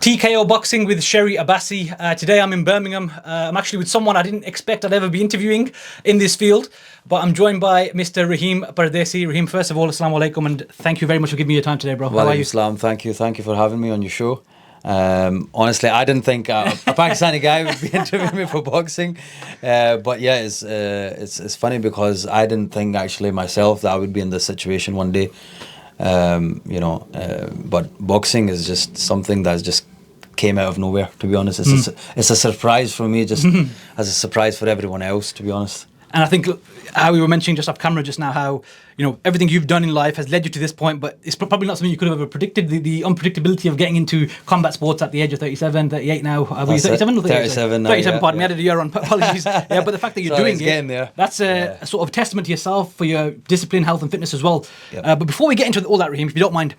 TKO Boxing with Sherry Abbasi. Today I'm in Birmingham. I'm actually with someone I didn't expect I'd ever be interviewing in this field, but I'm joined by Mr. Rahim Pardesi. Rahim, first of all, assalamu alaikum, and thank you very much for giving me your time today, bro. How are you? Islam, thank you for having me on your show. Honestly, I didn't think a Pakistani guy would be interviewing me for boxing, but yeah, it's funny because I didn't think actually myself that I would be in this situation one day. But boxing is just something that's just came out of nowhere, to be honest. It's a surprise for me, just as a surprise for everyone else, to be honest. And I think how we were mentioning just off camera just now, how everything you've done in life has led you to this point, but it's probably not something you could have ever predicted. The unpredictability of getting into combat sports at the age of 37, 38 now. Were you 37 or 37 now, 37, pardon me, yeah. I added a year on. Apologies. Yeah, but the fact that you're doing it, that's a sort of testament to yourself for your discipline, health and fitness as well. Yep. But before we get into all that, Rahim, if you don't mind,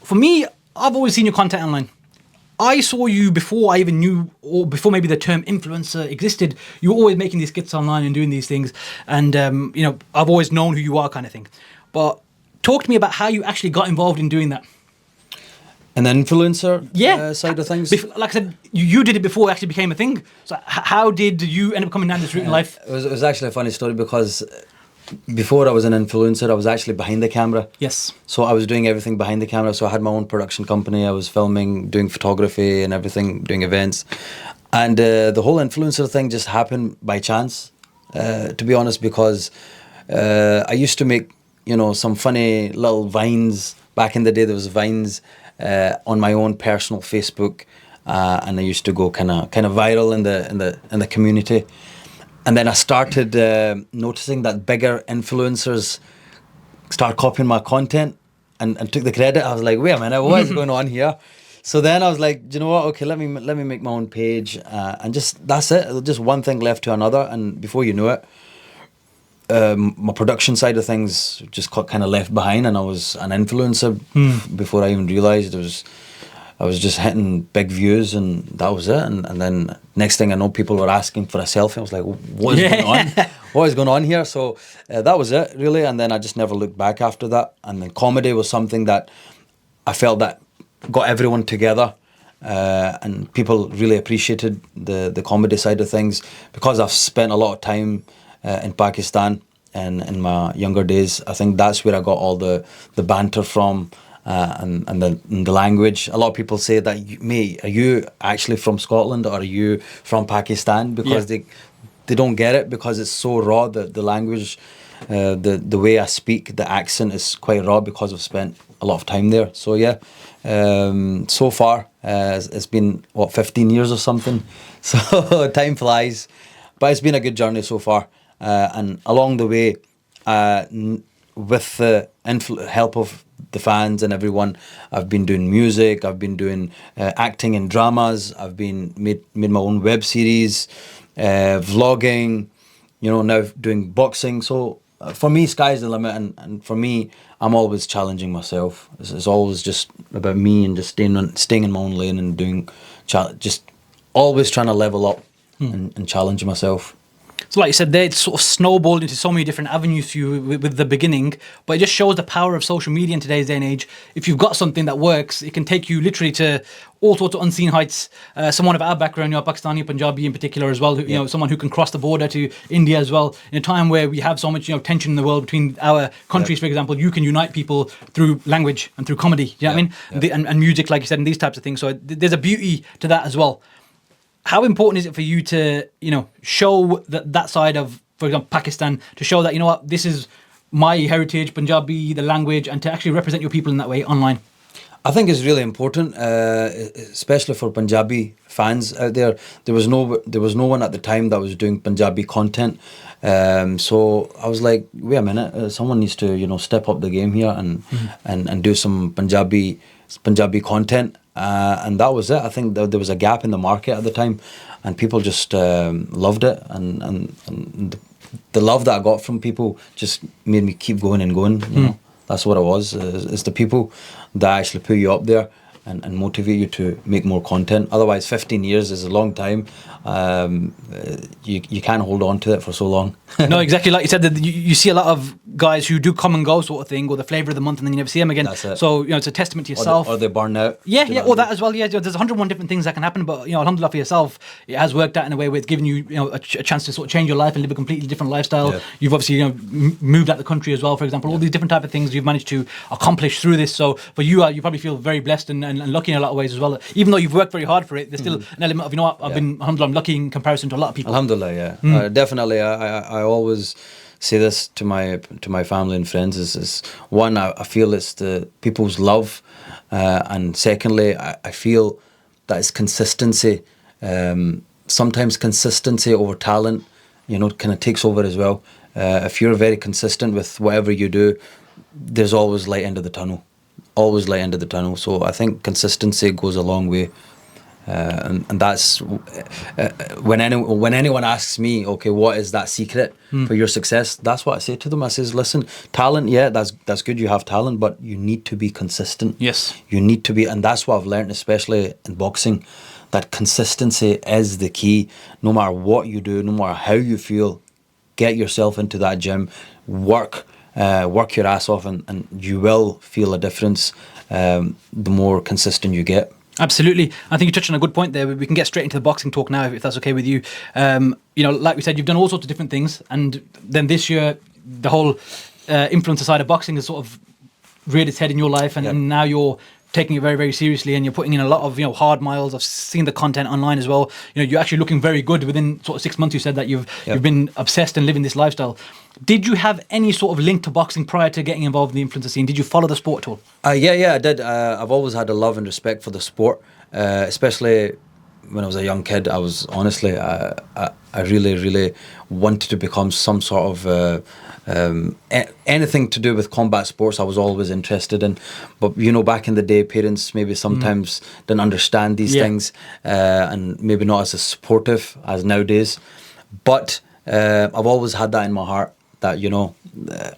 for me, I've always seen your content online. I saw you before I even knew, or before maybe the term influencer existed. You were always making these skits online and doing these things. And, I've always known who you are, kind of thing. But talk to me about how you actually got involved in doing that. An influencer side of things? Like I said, you did it before it actually became a thing. So how did you end up coming down this route in life? It was actually a funny story because before I was an influencer, I was actually behind the camera. Yes. So I was doing everything behind the camera. So I had my own production company. I was filming, doing photography and everything, doing events. And the whole influencer thing just happened by chance, to be honest, because I used to make, some funny little vines. Back in the day, there was vines on my own personal Facebook. And I used to go kind of viral in the community. And then I started noticing that bigger influencers start copying my content and took the credit. I was like, wait a minute, what is going on here? So then I was like, do you know what? Okay, let me make my own page, and just that's it. Just one thing left to another, and before you know it, my production side of things just got kind of left behind, and I was an influencer before I even realised I was just hitting big views, and that was it. And then next thing I know, people were asking for a selfie. I was like, what is going on? What is going on here? So that was it, really. And then I just never looked back after that. And then comedy was something that I felt that got everyone together. And people really appreciated the comedy side of things because I've spent a lot of time in Pakistan and in my younger days. I think that's where I got all the banter from. And the language. A lot of people say that, mate, are you actually from Scotland or are you from Pakistan? Because they don't get it because it's so raw. The language, the way I speak, the accent is quite raw because I've spent a lot of time there. So so far it's been 15 years or something. So time flies, but it's been a good journey so far. And along the way, with the help of the fans and everyone, I've been doing music, I've been doing acting in dramas, I've been made my own web series, vlogging, now doing boxing. So for me, sky's the limit, and for me, I'm always challenging myself. It's always just about me and just staying in my own lane and doing, just always trying to level up and challenge myself. So like you said, they sort of snowballed into so many different avenues for you with the beginning, but it just shows the power of social media in today's day and age. If you've got something that works, it can take you literally to all sorts of unseen heights. Someone of our background, Pakistani, Punjabi in particular as well, someone who can cross the border to India as well. In a time where we have so much tension in the world between our countries, for example, you can unite people through language and through comedy, you know what I mean? And music, like you said, and these types of things. So there's a beauty to that as well. How important is it for you to, show that side of, for example, Pakistan, to show that, this is my heritage, Punjabi, the language, and to actually represent your people in that way online? I think it's really important, especially for Punjabi fans out there. There was no one at the time that was doing Punjabi content. So I was like, wait a minute, someone needs to, step up the game here and do some Punjabi content. And that was it. I think there was a gap in the market at the time, and people just loved it, and the love that I got from people just made me keep going and going. That's what it was. It's the people that actually put you up there, and motivate you to make more content. Otherwise, 15 years is a long time. You can't hold on to it for so long. No, exactly like you said, that you see a lot of guys who do come and go sort of thing, or the flavour of the month, and then you never see them again. That's it. So, it's a testament to yourself. Or they burn out. Yeah, yeah, or that as well. Yeah, there's 101 different things that can happen, but alhamdulillah for yourself, it has worked out in a way where it's given you, a chance to sort of change your life and live a completely different lifestyle. Yeah. You've obviously, moved out the country as well, for example. All these different type of things you've managed to accomplish through this. So for you, you probably feel very blessed and lucky in a lot of ways as well. Even though you've worked very hard for it, there's still an element of, I've been, alhamdulillah, I'm lucky in comparison to a lot of people. Alhamdulillah, yeah. Definitely, I always say this to my family and friends is one, I feel it's the people's love, and secondly, I feel that it's consistency. Sometimes consistency over talent, kind of takes over as well. If you're very consistent with whatever you do, there's always light end of the tunnel. Always light end of the tunnel. So I think consistency goes a long way. And that's when anyone asks me, okay, what is that secret for your success? That's what I say to them. I says, listen, talent, yeah, that's good. You have talent, but you need to be consistent. Yes, you need to be, and that's what I've learned, especially in boxing, that consistency is the key. No matter what you do, no matter how you feel, get yourself into that gym, work your ass off, and you will feel a difference the more consistent you get. Absolutely. I think you touched on a good point there. We can get straight into the boxing talk now, if that's okay with you. Like we said, you've done all sorts of different things, and then this year, the whole influencer side of boxing has sort of reared its head in your life, and now you're taking it very, very seriously, and you're putting in a lot of hard miles. I've seen the content online as well. You're actually looking very good within sort of 6 months. You said that you've been obsessed and living this lifestyle. Did you have any sort of link to boxing prior to getting involved in the influencer scene? Did you follow the sport at all? Yeah, I did. I've always had a love and respect for the sport, especially when I was a young kid. I was honestly, I really, really wanted to become some sort of anything to do with combat sports. I was always interested in, but back in the day, parents maybe sometimes didn't understand these things, and maybe not as supportive as nowadays. But I've always had that in my heart, that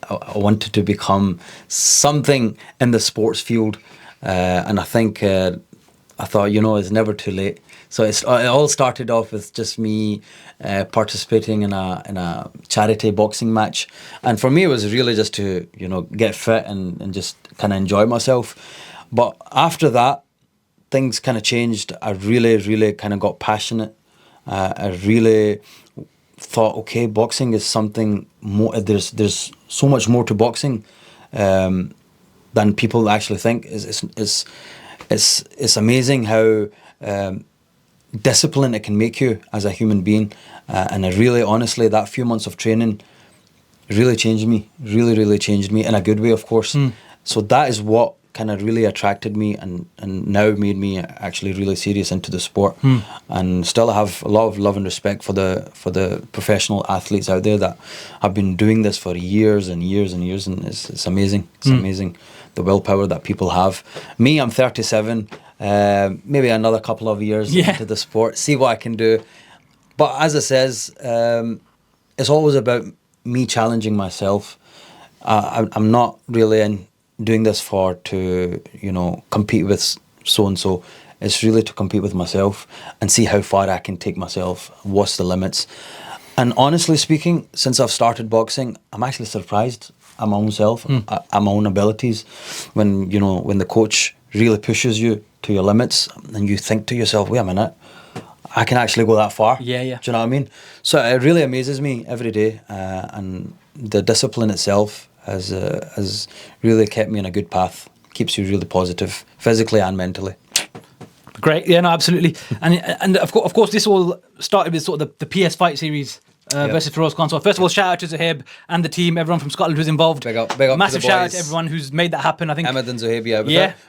I wanted to become something in the sports field, and I think I thought it's never too late. So it all started off with just me participating in a charity boxing match, and for me it was really just to get fit and just kind of enjoy myself. But after that, things kind of changed. I really, really kind of got passionate. I really thought, okay, boxing is something more. There's so much more to boxing than people actually think. It's amazing how disciplined it can make you as a human being, and it really, honestly, that few months of training really changed me. Really changed me in a good way, of course. So that is what kind of really attracted me and now made me actually really serious into the sport. And still I have a lot of love and respect for the professional athletes out there that have been doing this for years and years and years, and it's amazing. It's amazing the willpower that people have. Me, I'm 37, maybe another couple of years into the sport, see what I can do. But as it says, it's always about me challenging myself. I'm not really doing this to compete with so and so. It's really to compete with myself and see how far I can take myself. What's the limits? And honestly speaking, since I've started boxing, I'm actually surprised at my own self, at my own abilities. When the coach really pushes you to your limits, and you think to yourself, wait a minute, I can actually go that far. Yeah. Do you know what I mean? So it really amazes me every day, and the discipline itself has really kept me in a good path. Keeps you really positive, physically and mentally. Great, yeah, no, absolutely. And of course, this all started with sort of the PS Fight series versus Feroze Khan. So first of all, shout out to Zahib and the team, everyone from Scotland who's involved. Big up Massive to the shout out boys. to everyone who's made that happen. I think Ahmed and Zahib,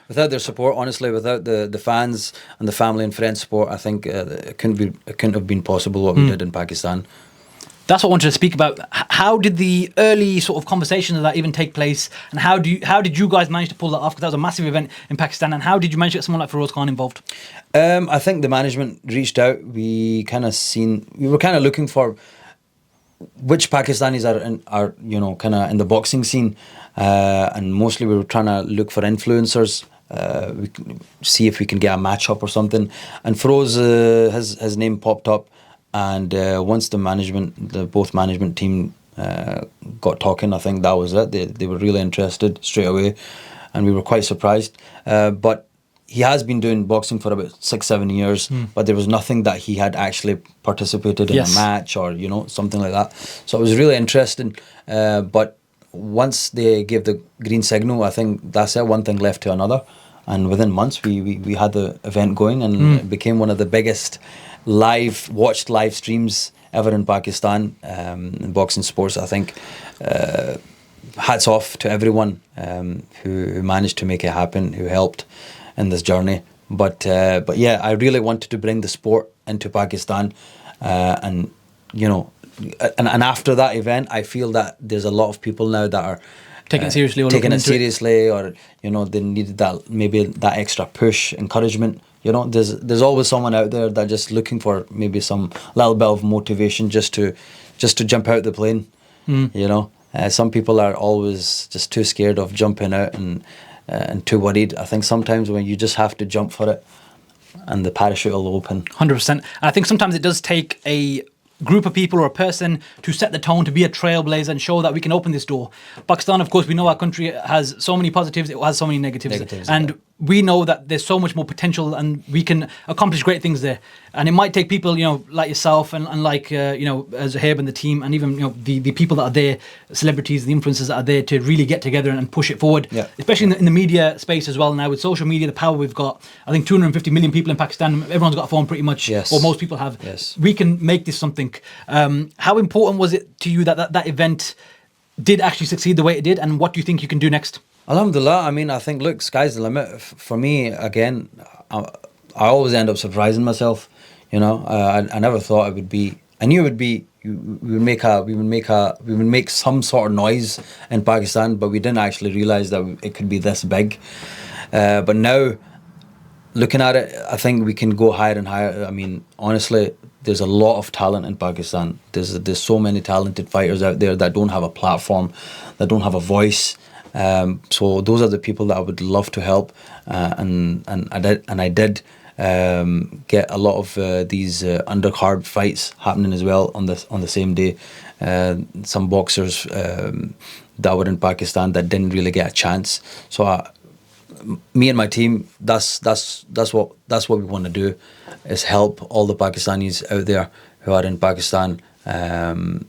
without their support, honestly, without the fans and the family and friends support, I think it couldn't have been possible what we did in Pakistan. That's what I wanted to speak about. How did the early sort of conversations of that even take place, and how did you guys manage to pull that off? Because that was a massive event in Pakistan, and how did you manage to get someone like Feroze Khan involved? I think the management reached out. We were kind of looking for which Pakistanis are kind of in the boxing scene, and mostly we were trying to look for influencers we can see if we can get a match up or something. And Feroze, his name popped up, and once both management team got talking, I think that was it. They were really interested straight away, and we were quite surprised. But he has been doing boxing for about 6-7 years, but there was nothing that he had actually participated in a match or something like that. So it was really interesting. But once they gave the green signal, I think that's it. One thing left to another, and within months we had the event going, and it became one of the biggest watched live streams ever in Pakistan in boxing sports. I think hats off to everyone who managed to make it happen, who helped in this journey. But yeah, I really wanted to bring the sport into Pakistan, and after that event, I feel that there's a lot of people now that are taking it seriously, or they needed that extra push, encouragement. There's always someone out there that just looking for maybe some little bit of motivation just to jump out the plane. Some people are always just too scared of jumping out and too worried. I think sometimes when you just have to jump for it, and the parachute will open. 100%. And I think sometimes it does take a group of people or a person to set the tone, to be a trailblazer and show that we can open this door. Pakistan, of course, we know our country has so many positives, it has so many negatives. And we know that there's so much more potential and we can accomplish great things there. And it might take people, like yourself and like, as Rahim and the team, and even, the people that are there, celebrities, the influencers that are there, to really get together and push it forward. Yeah. Especially in the media space as well now, with social media, the power we've got. I think 250 million people in Pakistan, everyone's got a phone pretty much, or most people have. Yes. We can make this something. How important was it to you that event did actually succeed the way it did, and what do you think you can do next? Alhamdulillah. I mean, I think, look, sky's the limit. For me, again, I always end up surprising myself. I never thought it would be. I knew it would be. We would make some sort of noise in Pakistan, but we didn't actually realize that it could be this big. But now, looking at it, I think we can go higher and higher. I mean, honestly, there's a lot of talent in Pakistan. There's so many talented fighters out there that don't have a platform, that don't have a voice. So those are the people that I would love to help, and I did get a lot of these undercard fights happening as well on the same day. Some boxers that were in Pakistan that didn't really get a chance. So me and my team, that's what we want to do, is help all the Pakistanis out there who are in Pakistan,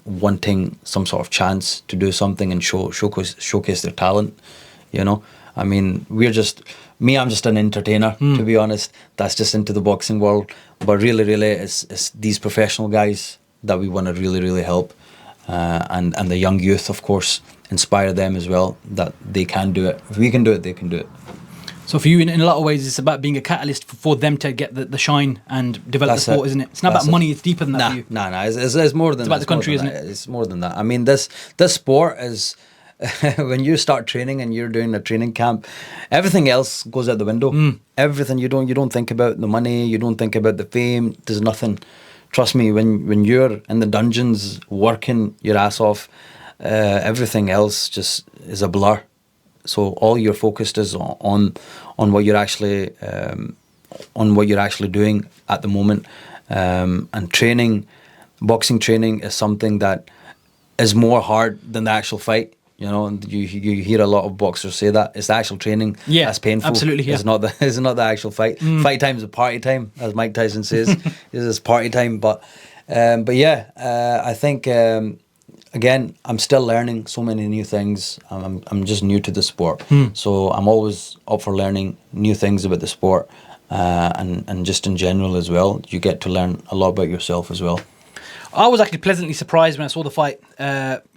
wanting some sort of chance to do something and showcase their talent. I mean, I'm just an entertainer, to be honest, that's just into the boxing world. But really, it's these professional guys that we want to really, really help, and the young youth, of course, inspire them as well, that they can do it. If we can do it, they can do it. So for you, in a lot of ways, it's about being a catalyst for them to get the shine and develop the sport, isn't it? It's not about money, it's deeper than that for you. No, it's more than that. It's about the country, isn't it? It's more than that. I mean, this sport is, when you start training and you're doing a training camp, everything else goes out the window. Everything, you don't think about the money, you don't think about the fame, there's nothing. Trust me, when you're in the dungeons working your ass off, everything else just is a blur. So all you're focused is on what you're actually doing at the moment, and training, boxing training is something that is more hard than the actual fight. You hear a lot of boxers say that it's the actual training that's painful. Absolutely, yeah. It's not the actual fight. Fight time is a party time, as Mike Tyson says. It's party time, but yeah, I think. Again, I'm still learning so many new things. I'm just new to the sport, so I'm always up for learning new things about the sport, and just in general as well. You get to learn a lot about yourself as well. I was actually pleasantly surprised when I saw the fight.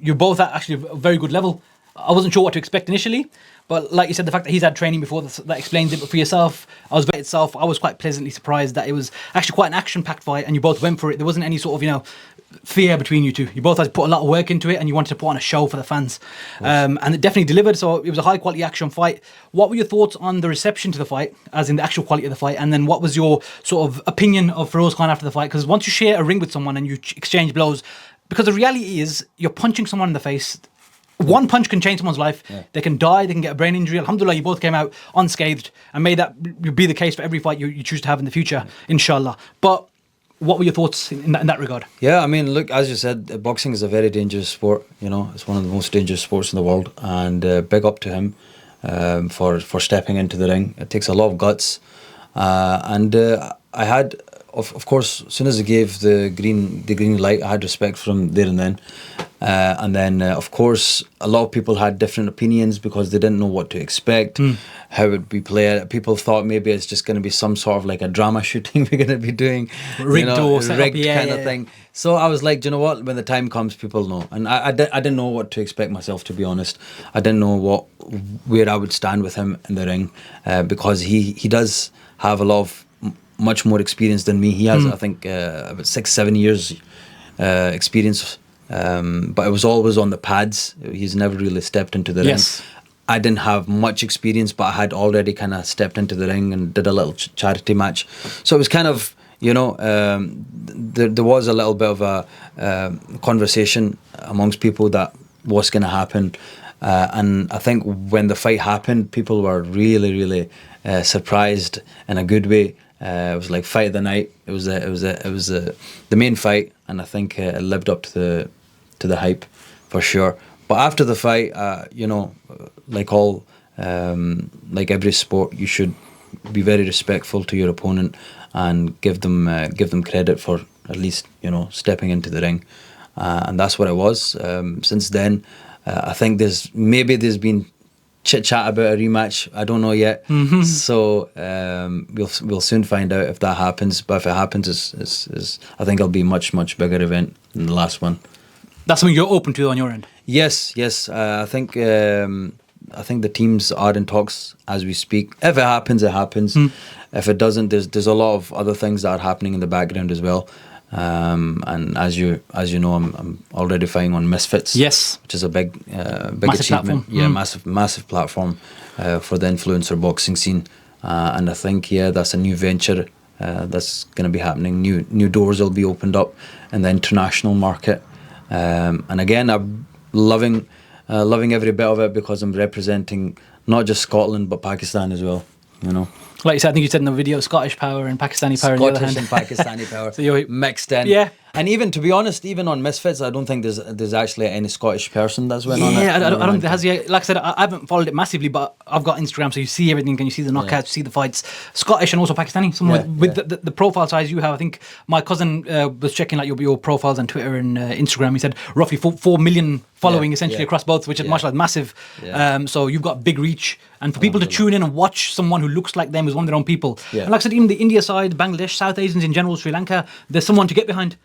You're both at actually a very good level. I wasn't sure what to expect initially, but like you said, the fact that he's had training before, that explains it. But for yourself, I was quite pleasantly surprised that it was actually quite an action-packed fight, and you both went for it. There wasn't any sort of, fear between you two. You both had to put a lot of work into it, and you wanted to put on a show for the fans. And it definitely delivered, so it was a high-quality action fight. What were your thoughts on the reception to the fight, as in the actual quality of the fight? And then what was your sort of opinion of Feroze Khan after the fight? Because once you share a ring with someone and you exchange blows, because the reality is, you're punching someone in the face One punch can change someone's life. They can die, they can get a brain injury. Alhamdulillah, you both came out unscathed, and may that be the case for every fight you choose to have in the future, inshallah. But what were your thoughts in that regard? Yeah, I mean, look, as you said, boxing is a very dangerous sport. You know, it's one of the most dangerous sports in the world, and big up to him for stepping into the ring. It takes a lot of guts, and I had, of course, as soon as he gave the green light, I had respect from there and then. And then, of course, a lot of people had different opinions because they didn't know what to expect, how it would be played. People thought maybe it's just going to be some sort of like a drama shooting we're going to be doing, rigged or rigged kind of thing. So I was like, do you know what? When the time comes, people know. And I didn't know what to expect myself, to be honest. I didn't know where I would stand with him in the ring, because he does have a lot of much more experience than me. He has, I think, about 6-7 years experience. But it was always on the pads. He's never really stepped into the ring. I didn't have much experience, but I had already kind of stepped into the ring and did a little charity match. So it was kind of, you know, there was a little bit of a conversation amongst people that what's going to happen. And I think when the fight happened, people were really, really surprised in a good way. It was like fight of the night. It was the main fight, and I think it lived up to the hype for sure. But after the fight, you know, like every sport, you should be very respectful to your opponent and give them credit for at least, you know, stepping into the ring, and that's what it was. Since then, I think there's been chit chat about a rematch. I don't know yet. So we'll soon find out if that happens. But if it happens, it's I think it'll be a much bigger event than the last one. That's something you're open to on your end. Yes. I think the teams are in talks as we speak. If it happens, it happens. If it doesn't, there's a lot of other things that are happening in the background as well. And as you know, I'm already fighting on MISFITS. Yes, which is a big massive achievement. Platform. Massive platform for the influencer boxing scene. And I think that's a new venture that's going to be happening. New doors will be opened up in the international market. And again, I'm loving every bit of it because I'm representing not just Scotland but Pakistan as well. You know. Like you said, I think you said in the video, Scottish power and Pakistani power. Scottish and Pakistani power. So you're mixed in. Yeah. And even, to be honest, even on MISFITS, I don't think there's actually any Scottish person that's went on it. Yeah, I don't think there has yet. Like I said, I haven't followed it massively, but I've got Instagram, so you see everything, and you see the knockouts, you see the fights. Scottish and also Pakistani. With the profile size you have, I think my cousin was checking like your profiles on Twitter and Instagram. He said roughly 4 million following essentially across both, which is massive. So you've got big reach. And for people to tune in and watch someone who looks like them, who's one of their own people. And like I said, even the India side, Bangladesh, South Asians in general, Sri Lanka, there's someone to get behind.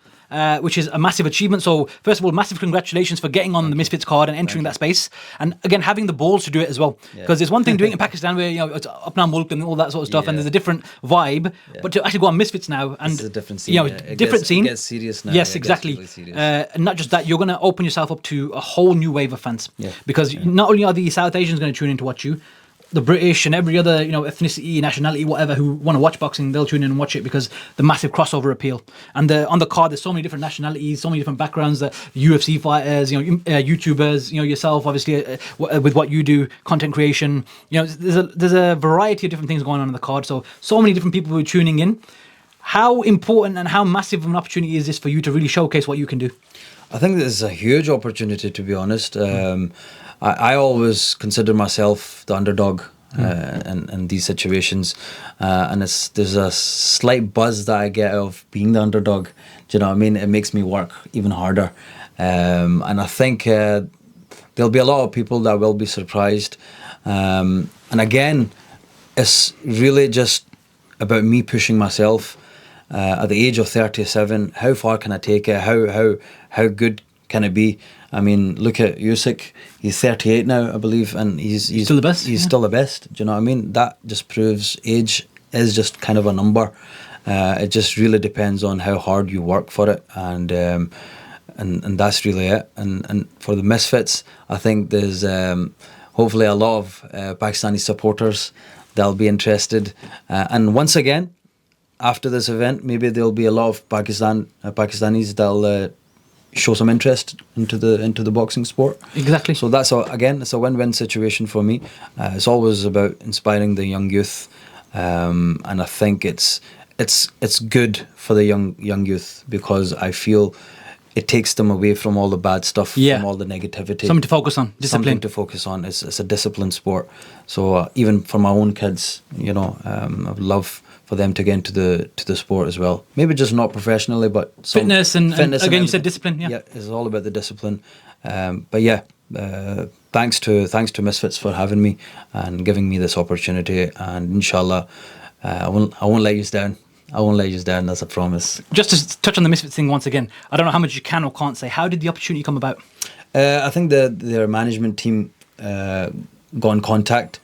Which is a massive achievement. So first of all, massive congratulations for getting on the Misfits card and entering that space, and again having the balls to do it as well. Because there's one thing doing it in Pakistan where it's Apna Mulk and all that sort of stuff, and there's a different vibe. But to actually go on Misfits now, and it's a different scene. Scene. It gets serious now. Yes, exactly. Really serious. And not just that, you're going to open yourself up to a whole new wave of fans. Because not only are the South Asians going to tune in to watch you, the British and every other, ethnicity, nationality, whatever, who want to watch boxing, they'll tune in and watch it because the massive crossover appeal. And on the card, there's so many different nationalities, so many different backgrounds. The UFC fighters, YouTubers, yourself, obviously, with what you do, content creation. There's a variety of different things going on in the card. So many different people who are tuning in. How important and how massive of an opportunity is this for you to really showcase what you can do? I think this is a huge opportunity, to be honest. I always consider myself the underdog in these situations, and there's a slight buzz that I get of being the underdog. Do you know what I mean? It makes me work even harder, and I think there'll be a lot of people that will be surprised. And again, it's really just about me pushing myself. At the age of 37, how far can I take it? How good can it be? I mean, look at Usyk. He's 38 now, I believe, and he's still the best. He's still the best. Do you know what I mean? That just proves age is just kind of a number. It just really depends on how hard you work for it, and that's really it. And for the Misfits, I think there's hopefully a lot of Pakistani supporters that'll be interested. And once again, after this event, maybe there'll be a lot of Pakistanis that'll show some interest into the boxing sport. Exactly. So that's again, it's a win-win situation for me. It's always about inspiring the young youth, and I think it's good for the young youth, because I feel it takes them away from all the bad stuff, from all the negativity. Something to focus on, discipline. Something to focus on. It's a disciplined sport. So even for my own kids, I would love for them to get into the sport as well. Maybe just not professionally, but fitness and again, you said discipline. Yeah, it's all about the discipline. But yeah, thanks to Misfits for having me and giving me this opportunity. And inshallah, I won't let you down. I won't let you down. That's a promise. Just to touch on the Misfits thing once again, I don't know how much you can or can't say. How did the opportunity come about? I think their management team got in contact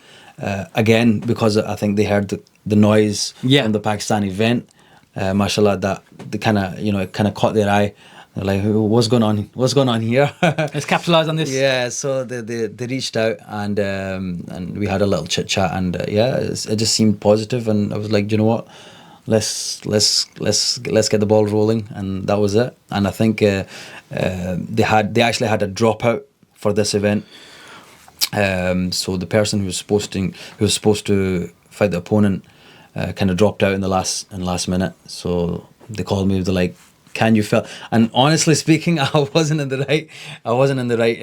again, because I think they heard the noise from the Pakistani event. Mashallah, that they kind of caught their eye. They're like, what's going on? What's going on here? Let's capitalize on this. Yeah, so they reached out, and we had a little chit chat, and it just seemed positive, and I was like, you know what? Let's get the ball rolling, and that was it. And I think they actually had a dropout for this event. So the person who was supposed to fight the opponent kind of dropped out in the last minute. So they called me. They're like, "Can you fill?" And honestly speaking, I wasn't in the right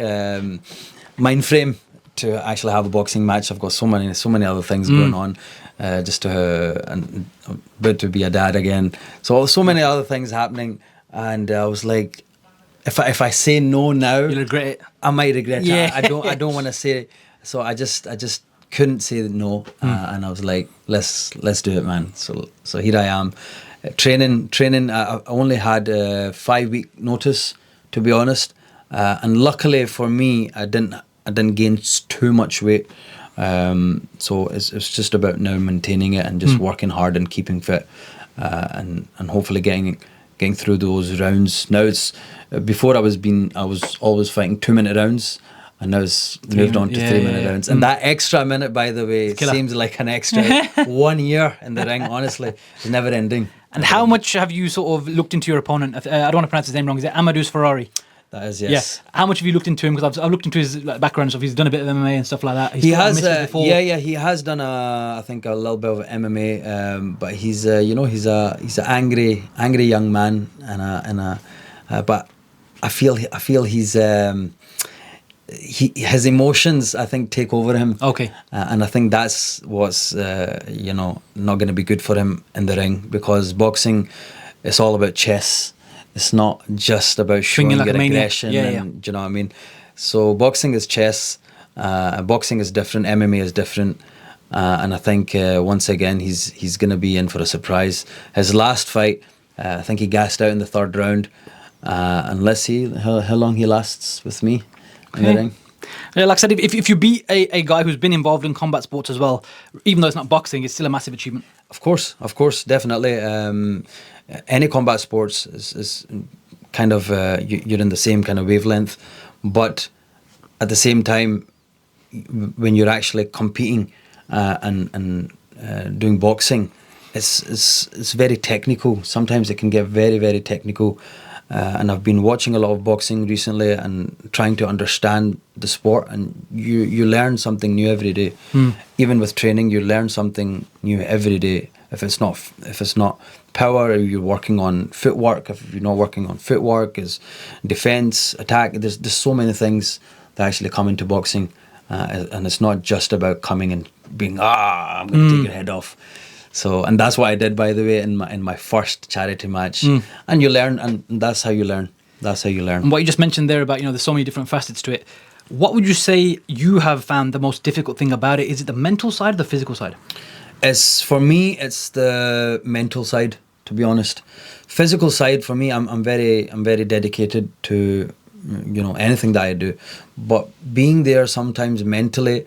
mind frame to actually have a boxing match. I've got so many other things going on. Just about to be a dad again. So many other things happening, and I was like, if I say no now, you'll regret it. I might regret it. I don't want to say it. So I just couldn't say no, and I was like, let's do it, man. So here I am, training. I only had a 5-week notice, to be honest, and luckily for me, I didn't gain too much weight. So it's just about now maintaining it and just working hard and keeping fit, and hopefully getting through those rounds. Now before I was always fighting 2-minute rounds, and now it's moved on to 3-minute rounds. And that extra minute, by the way, seems like an extra 1 year in the ring. Honestly, it's never ending. And how much have you sort of looked into your opponent? I don't want to pronounce his name wrong. Is it Amadou's Ferrari? That is, yes. Yeah. How much have you looked into him? Because I've looked into his background stuff. He's done a bit of MMA and stuff like that. He has, he has done I think a little bit of MMA. But he's he's an angry young man, but I feel he's his emotions, I think, take over him. Okay. And I think that's what's not going to be good for him in the ring, because boxing, it's all about chess. It's not just about showing your aggression. Do you know what I mean? So boxing is chess. Boxing is different. MMA is different. And I think once again he's going to be in for a surprise. His last fight, I think he gassed out in the 3rd round. And let's see how long he lasts with me in the ring. Yeah, like I said, if you beat a guy who's been involved in combat sports as well, even though it's not boxing, it's still a massive achievement. Of course, definitely. Any combat sports is kind of you're in the same kind of wavelength, but at the same time, when you're actually competing and doing boxing, it's very technical. Sometimes it can get very, very technical. And I've been watching a lot of boxing recently and trying to understand the sport, and you learn something new every day. Even with training, you learn something new every day. If it's not power, you're working on footwork. If you're not working on footwork, is defense, attack. There's so many things that actually come into boxing, and it's not just about coming and being I'm going to take your head off. So, and that's what I did, by the way, in my first charity match. And you learn, and that's how you learn. And what you just mentioned there about, there's so many different facets to it. What would you say you have found the most difficult thing about it? Is it the mental side or the physical side? For me, it's the mental side, to be honest. Physical side, for me, I'm very dedicated to anything that I do. But being there sometimes mentally,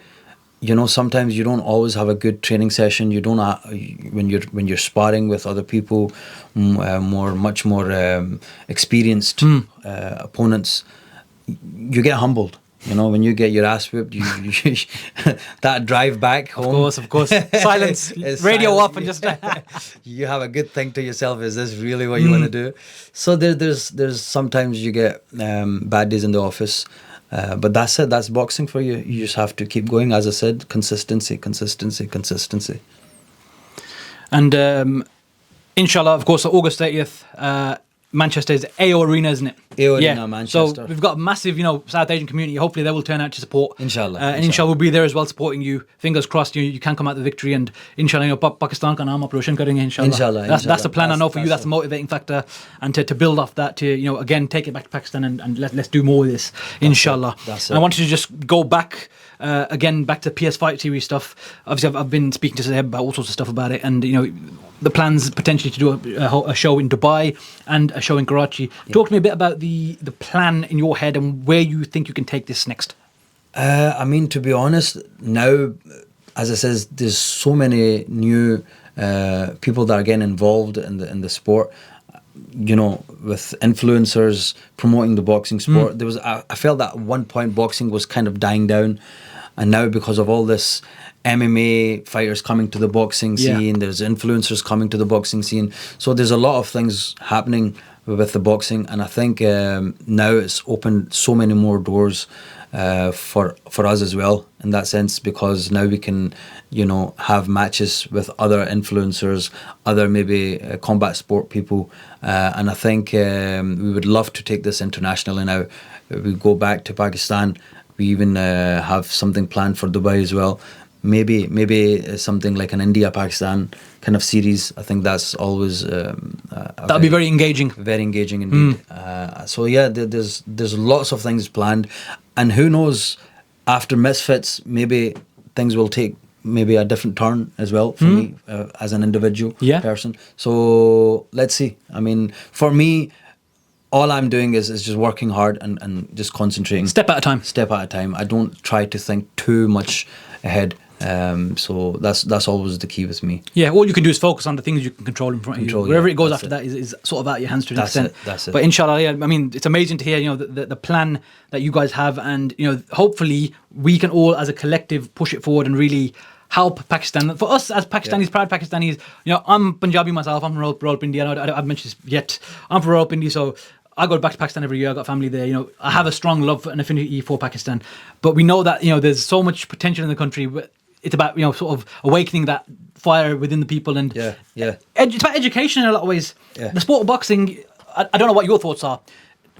sometimes you don't always have a good training session. You don't when you're sparring with other people, much more experienced opponents. You get humbled. You know, when you get your ass whipped, you that drive back home. Of course. Silence. It's Radio silent. off and just... You have a good think to yourself, is this really what you want to do? So there's sometimes you get bad days in the office, but that's it. That's boxing for you. You just have to keep going. As I said, consistency. And inshallah, of course, August 30th, Manchester is AO Arena, isn't it? AO Arena, Manchester. So we've got a massive, South Asian community. Hopefully they will turn out to support. Inshallah. And inshallah we'll be there as well supporting you. Fingers crossed you can come out the victory, and inshallah Pakistan ka naam aap roshan karenge inshallah. That's the plan. I know for you that's a motivating factor, and to build off that, to again take it back to Pakistan and let's do more of this inshallah. That's and I wanted to just go back again back to PS Fight series stuff. Obviously I've been speaking to Sahib about all sorts of stuff about it, and the plans potentially to do a show in Dubai and a show in Karachi. Talk to me a bit about the plan in your head and where you think you can take this next. I mean, to be honest, now, as I said, there's so many new people that are getting involved in the sport. With influencers promoting the boxing sport. There was I felt that at one point boxing was kind of dying down, and now because of all this MMA fighters coming to the boxing scene, there's influencers coming to the boxing scene. So there's a lot of things happening with the boxing, and I think now it's opened so many more doors for us as well in that sense, because now we can have matches with other influencers, other maybe combat sport people, and I think we would love to take this internationally now. We go back to Pakistan. We even have something planned for Dubai as well. Maybe something like an India-Pakistan kind of series. I think that's always that'll be very engaging. Very engaging indeed. So yeah, there's lots of things planned, and who knows, after Misfits, maybe things will take maybe a different turn as well for me as an individual person. So let's see. I mean, for me, all I'm doing is just working hard and just concentrating. Step at a time. I don't try to think too much ahead. So that's always the key with me. Yeah, all you can do is focus on the things you can control in front of you. Wherever it goes after that is sort of out of your hands to an extent. That's it. But inshallah, I mean, it's amazing to hear, the plan that you guys have, and hopefully we can all as a collective push it forward and really help Pakistan. For us as Pakistanis, proud Pakistanis, I'm Punjabi myself. I'm from Rawalpindi. I know I've mentioned this yet. I'm from Rawalpindi, so I go back to Pakistan every year. I've got family there. I have a strong love and affinity for Pakistan. But we know that, there's so much potential in the country. It's about, sort of awakening that fire within the people. And it's about education in a lot of ways. Yeah. The sport of boxing, I don't know what your thoughts are.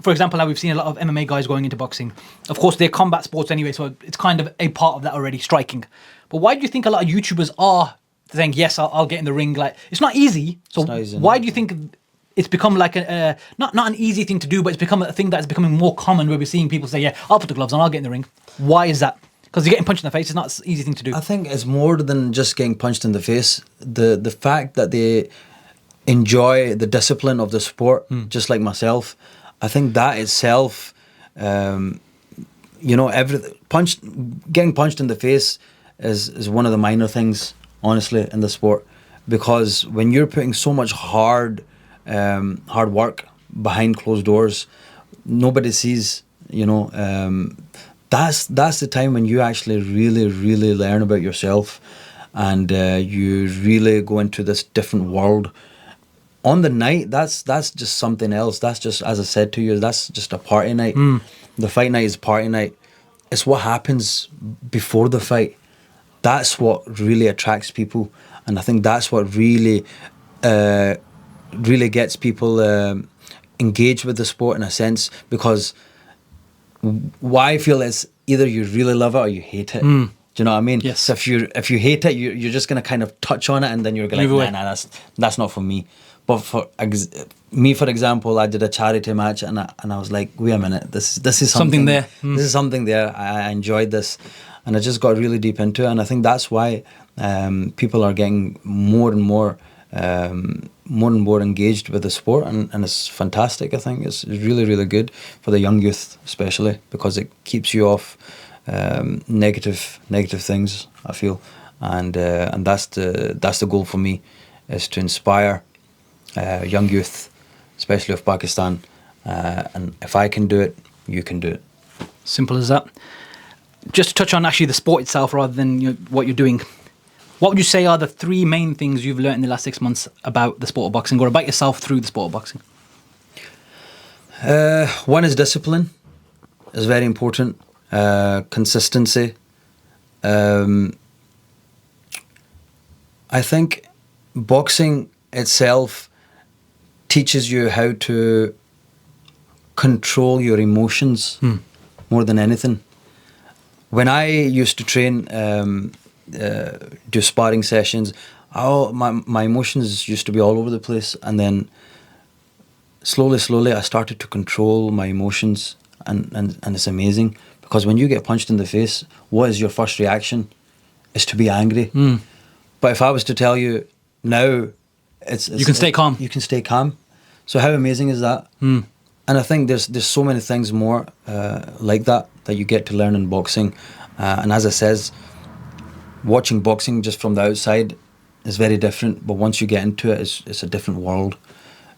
For example, now we've seen a lot of MMA guys going into boxing. Of course, they're combat sports anyway, so it's kind of a part of that already, striking. But why do you think a lot of YouTubers are saying, yes, I'll get in the ring? Like, it's not easy. So why do you think it's become like not an easy thing to do, but it's become a thing that is becoming more common, where we're seeing people say, yeah, I'll put the gloves on, I'll get in the ring. Why is that? Because you're getting punched in the face. It's not an easy thing to do. I think it's more than just getting punched in the face. The fact that they enjoy the discipline of the sport, just like myself, I think that itself, getting punched in the face is one of the minor things, honestly, in the sport. Because when you're putting so much hard work behind closed doors, nobody sees, that's the time when you actually really, really learn about yourself, and you really go into this different world. On the night, that's just something else. That's just, as I said to you, that's just a party night. The fight night is party night. It's what happens before the fight. That's what really attracts people, and I think that's what really gets people engaged with the sport in a sense, because why I feel is either you really love it or you hate it. Do you know what I mean? Yes. So if you hate it, you're just gonna kind of touch on it, and then you're gonna like, nah, that's not for me. But for me, for example, I did a charity match, and I was like, wait a minute, this is something there. This is something there. I enjoyed this, and I just got really deep into it, and I think that's why people are getting more and more engaged with the sport, and it's fantastic. I think it's really, really good for the young youth, especially because it keeps you off negative things, I feel, and that's the goal for me, is to inspire young youth, especially of Pakistan, and if I can do it, you can do it. Simple as that. Just to touch on actually the sport itself rather than what you're doing. What would you say are the 3 main things you've learned in the last 6 months about the sport of boxing or about yourself through the sport of boxing? One is discipline. Is very important. Consistency. I think boxing itself teaches you how to control your emotions more than anything. When I used to train, do sparring sessions, my emotions used to be all over the place, and then slowly I started to control my emotions, and it's amazing, because when you get punched in the face, what is your first reaction? Is to be angry. But if I was to tell you now, it's you can stay calm. You can stay calm. So how amazing is that? And I think there's so many things more like that you get to learn in boxing. And as I says, watching boxing just from the outside is very different. But once you get into it, it's a different world.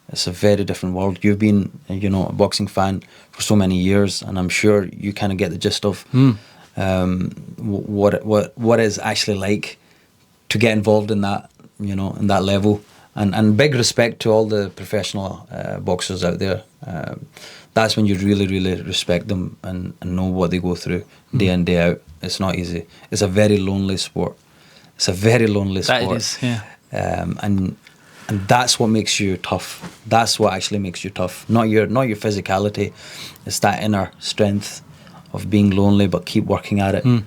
It's a very different world. You've been, a boxing fan for so many years, and I'm sure you kind of get the gist of what it's actually like to get involved in that, in that level. And big respect to all the professional boxers out there. That's when you really, really respect them and know what they go through day in, day out. It's not easy. It's a very lonely sport. It's a very lonely sport. That it is, yeah. And that's what makes you tough. That's what actually makes you tough. Not your physicality. It's that inner strength of being lonely but keep working at it.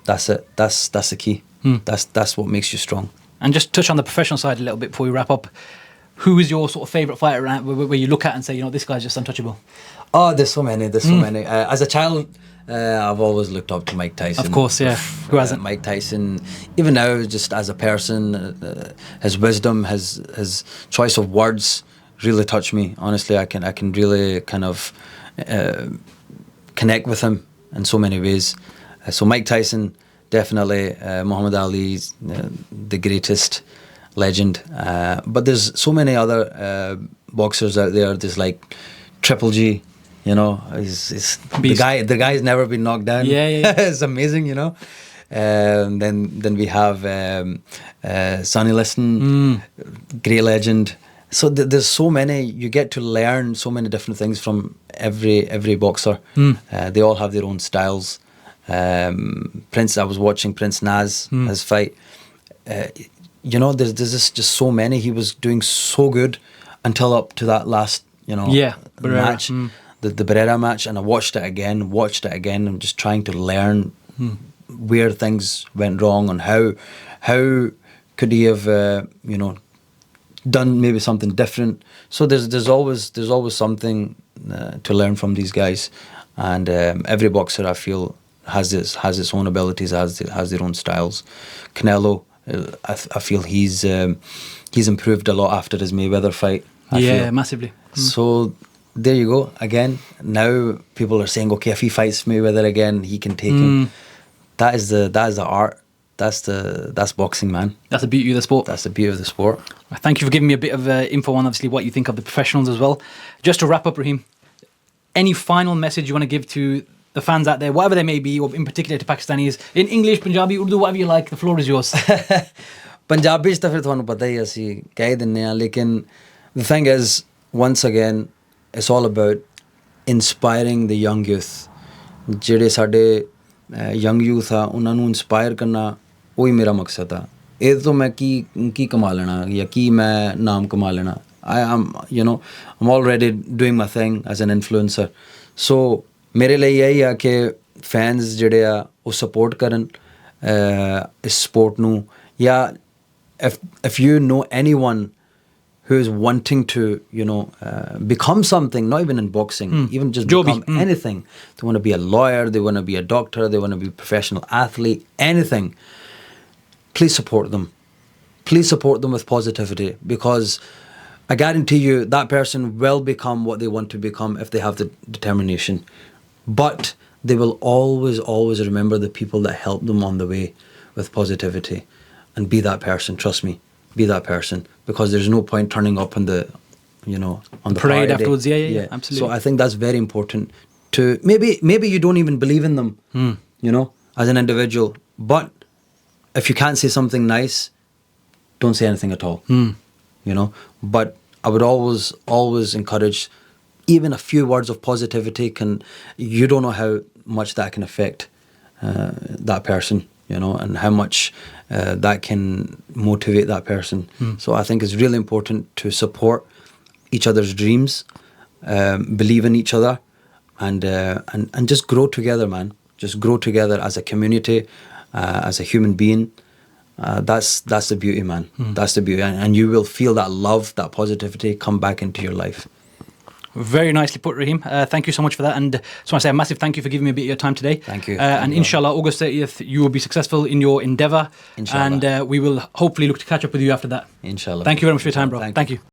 That's it. That's the key. That's what makes you strong. And just touch on the professional side a little bit before we wrap up. Who is your sort of favourite fighter where you look at and say, this guy's just untouchable? Oh, there's so many. There's so many. As a child, I've always looked up to Mike Tyson. Of course, yeah. Who hasn't? Mike Tyson. Even now, just as a person, his wisdom, his choice of words really touch me. Honestly, I can really kind of connect with him in so many ways. So Mike Tyson, definitely. Muhammad Ali, the greatest legend. But there's so many other boxers out there. There's like Triple G. He's the guy's never been knocked down. Yeah. It's amazing, Then we have Sonny Liston, great legend. So there's so many. You get to learn so many different things from every boxer. They all have their own styles. I was watching Prince Naz, his fight. There's just so many. He was doing so good until up to that last, match, the Barrera match, and I watched it again, and just trying to learn where things went wrong and how could he have, done maybe something different. So there's always something to learn from these guys, and every boxer I feel has its own abilities, has their own styles. Canelo, I feel he's improved a lot after his Mayweather fight. I feel. Massively. So there you go. Again, now people are saying, okay, if he fights Mayweather again, he can take him. That is the art. That's boxing, man. That's the beauty of the sport. That's the beauty of the sport. Thank you for giving me a bit of info on obviously what you think of the professionals as well. Just to wrap up, Rahim, any final message you want to give to the fans out there, whatever they may be, or in particular to Pakistanis, in English, Punjabi, Urdu, whatever you like, the floor is yours. Punjabi च तो फिर तुहानू पता ही असी कह ही दिन्ने आ, लेकिन the thing is, once again, it's all about inspiring the young youth. ਜਿਹੜੇ ਸਾਡੇ young youth ਆ, ਉਹਨਾਂ ਨੂੰ inspire ਕਰਨਾ, ਉਹੀ ਮੇਰਾ ਮਕਸਦ ਆ. ਇਹਦੇ ਤੋਂ ਮੈਂ ਕੀ ਕਮਾ ਲੈਣਾ ਜਾਂ ਕੀ ਮੈਂ ਨਾਮ ਕਮਾ ਲੈਣਾ. I'm already doing my thing as an influencer. So ਮੇਰੇ ਲਈ ਇਹੀ ਆ ਕਿ fans ਜਿਹੜੇ ਆ ਉਹ support ਕਰਨ ਇਸ sport ਨੂੰ, ਜਾਂ if you know anyone who is wanting to become something, not even in boxing, even just become anything. They want to be a lawyer, they want to be a doctor, they want to be a professional athlete, anything. Please support them. Please support them with positivity, because I guarantee you that person will become what they want to become if they have the determination. But they will always, always remember the people that helped them on the way with positivity, and be that person. Trust me, be that person, because there's no point turning up on the on the parade party afterwards. day. Yeah, absolutely. So I think that's very important. to maybe you don't even believe in them, you know, as an individual. But if you can't say something nice, don't say anything at all, you know. But I would always encourage, even a few words of positivity you don't know how much that can affect that person, you know, and how much that can motivate that person. So I think it's really important to support each other's dreams, believe in each other, and just grow together, man. Just grow together as a community, as a human being. That's the beauty, man. That's the beauty, and you will feel that love, that positivity come back into your life. Very nicely put, Rahim. Thank you so much for that. And I just want to say a massive thank you for giving me a bit of your time today. Thank you. And inshallah, August 30th, you will be successful in your endeavour. Inshallah. And we will hopefully look to catch up with you after that. Inshallah. Thank you very much for your time, bro. Thank you. Thank you.